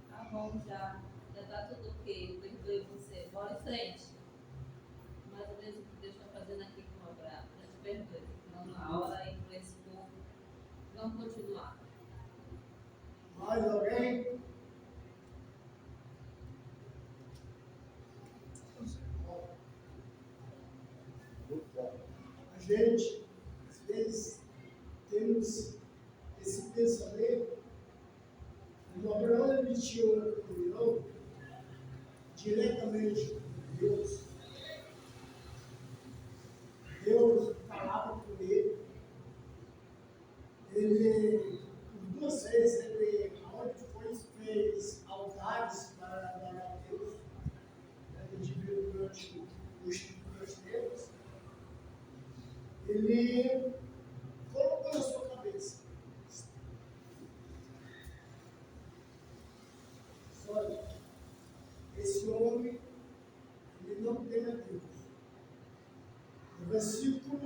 tá bom, já tá tudo ok, eu perdoei você, bora em frente. Mais ou menos o que Deus está fazendo aqui com o Abraão, já te perdoe. Então, na hora aí com esse povo, vamos continuar. Mais alguém? A gente, às vezes, temos esse pensamento. O Abraão ele tinha uma comunhão diretamente com Deus. Deus falava com ele. Ele, por 2 vezes, ele, onde foi, fez altares para adorar a Deus. A gente viu durante os tempos. Ele colocou na sua cabeça. Olha, esse homem, ele não teme a Deus. No versículo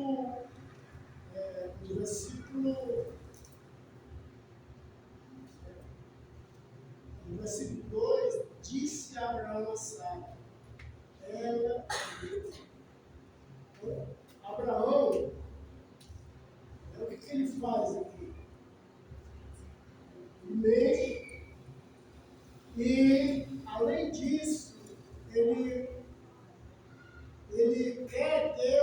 2, disse Abraão a Sara, ela é Deus. Então, Abraão, o que ele faz aqui? Primeiro, e, além disso, ele quer ter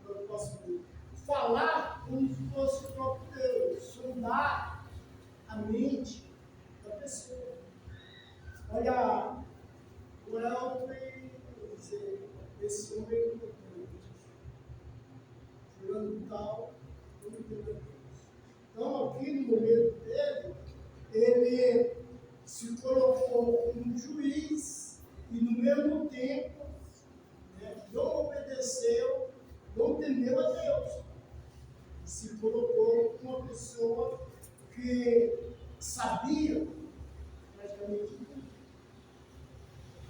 eu posso falar como se fosse o próprio Deus, sondar a mente da pessoa. Olha, o Elton dizer, esse homem não tem fulano tal, não tem Deus. Então, aqui no momento dele, ele se colocou como juiz e, no mesmo tempo, não obedeceu, não temeu a Deus. Se colocou como uma pessoa que sabia praticamente tudo.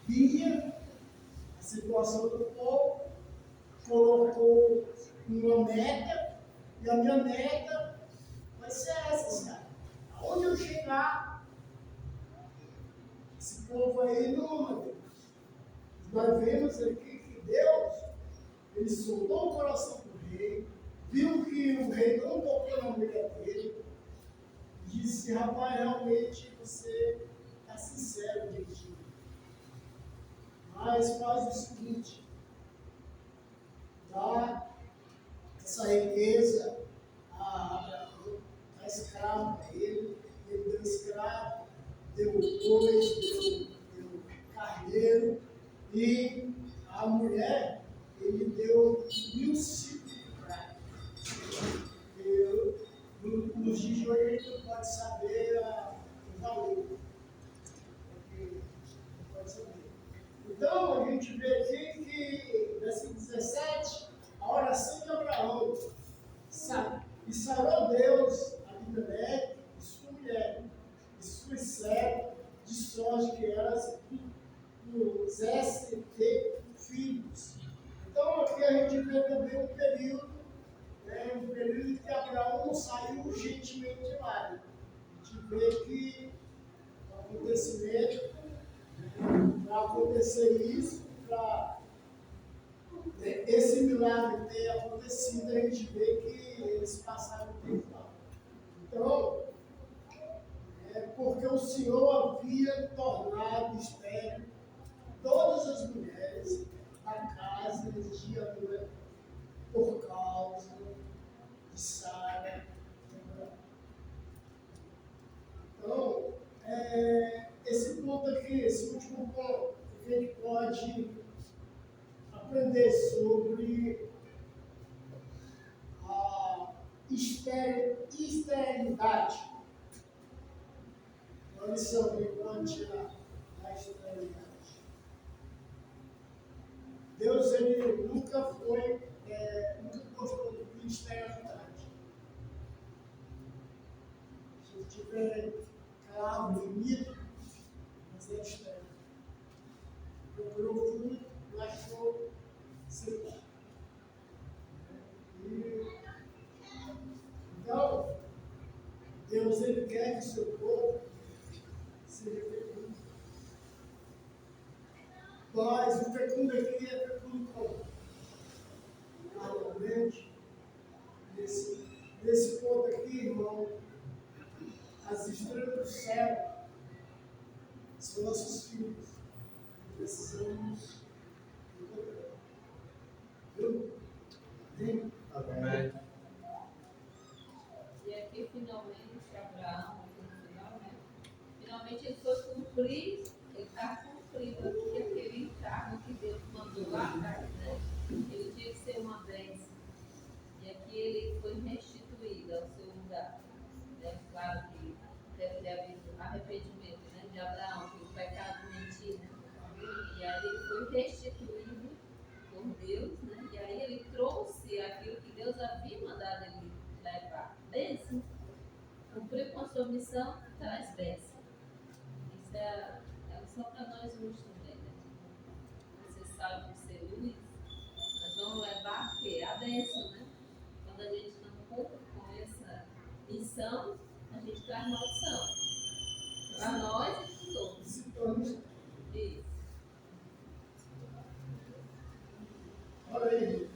Via a situação do povo, colocou uma meta, e a minha meta vai ser essa, cara. Aonde eu chegar, esse povo aí não ama Deus. Nós vemos aqui que Deus, ele soltou o coração do rei, viu que o rei não tocou na mulher dele, disse, rapaz, realmente você está sincero de ti. Mas faz o seguinte, dá essa riqueza a Abraão, a escravo a ele deu escravo, deu bois, deu carneiro, e a mulher, ele deu 1.000 ciclos de prata. Nos dias de hoje a gente não pode saber o valor. Não pode saber. Então a gente vê aqui que, versículo 17, a oração de Abraão, e sarou Deus a Abimeleque e sua mulher, e suas servas, de sorte que elas pudessem ter filhos. Então aqui a gente vê também um período que Abraão não saiu urgentemente de lá. A gente vê que o acontecimento, para acontecer isso, para esse milagre ter acontecido, a gente vê que eles passaram o tempo lá. Então, porque o Senhor havia tornado estéril todas as mulheres da casa de Abraão, por causa de Sara. Então, esse ponto aqui, esse último ponto, que a gente pode aprender sobre a esterilidade. Uma lição que pode tirar da esterilidade. Deus, ele nunca gostou de esterilidade. Se tiver claro, bonito, mas é estéril. Procurou fruto, não achou seco. Então, Deus, ele quer que o seu povo seja fecundo. Mas o fecundo aqui é fecundo como? Naturalmente, nesse ponto aqui, irmão, as estrelas do céu são nossos filhos. Precisamos encontrar. Viu? Amém? Amém. E aqui, finalmente, Abraão, finalmente ele foi cumprir, ele está cumprindo aqui aquele encargo que Deus mandou lá atrás, né? Ele tinha que ser uma bênção. E aqui ele foi restituído ao seu lugar. Né? Claro que deve ter havido arrependimento, né, de Abraão, que o pecado mentiu, né? E aí ele foi restituído por Deus, né? E aí ele trouxe aquilo que Deus havia mandado ele levar. Bênção. Cumpriu com a sua missão, traz bênção. Isso é só para nós hoje também, né? Você sabe ser luz, nós vamos levar o quê? A bênção, né? Quando a gente não cumpre com essa missão, a gente traz maldição. Para nós e para os outros. Se torna Isso. Olha aí.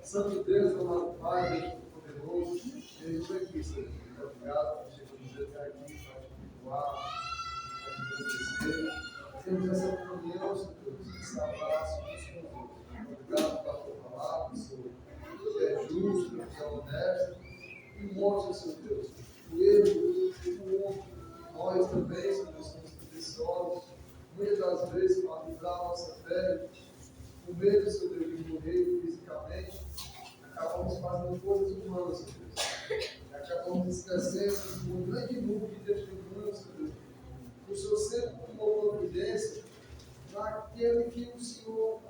Santo Deus, amado Pai, Deus Todo-Poderoso, Deus aqui, Senhor. Muito obrigado por você estar aqui para te perdoar, para te agradecer. Temos essa comunhão, Senhor Deus, esse abraço do Senhor. Obrigado pela tua palavra, Senhor, que é justo, que é honesto, e mostra, Senhor Deus, o erro do outro. Nós também, Senhor Deus, somos preciosos, muitas das vezes, para livrar a nossa fé, com medo, Senhor Deus, de morrer fisicamente, acabamos fazendo coisas humanas, Senhor Deus. E acabamos esquecendo de um grande número de testemunhos, Senhor Deus. O Senhor sempre tomou providência naquele que o Senhor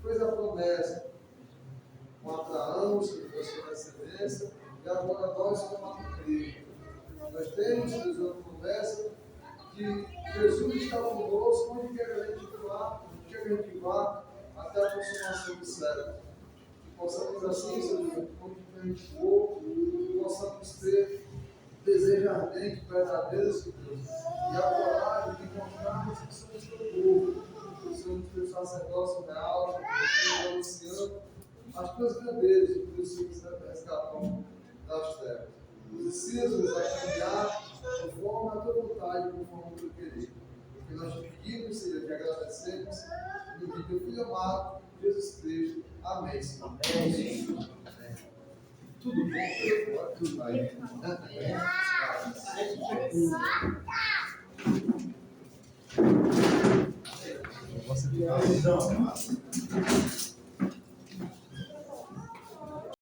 fez a promessa. Com Abraão, Senhor Deus, sua descendência, e agora nós vamos cumprir. Nós temos, Senhor Deus, uma promessa que Jesus está conosco onde quer que a gente vá, até a consumação do século. Que possamos assim, Senhor, onde a gente for, possamos ter desejo ardente, verdadeiro, Senhor Deus, e a coragem de encontrarmos que somos teu povo, que somos teu sacerdócio real, que estamos anunciando as tuas grandezas, que Deus se resgatou das terras. Precisamos a caminhar de forma terei. Porque nós te pedimos, Senhor, te agradecemos, no nome do teu Filho amado, Jesus Cristo. Amém, Senhor. Amém. Tudo bom? Tudo bem. Você tem razão.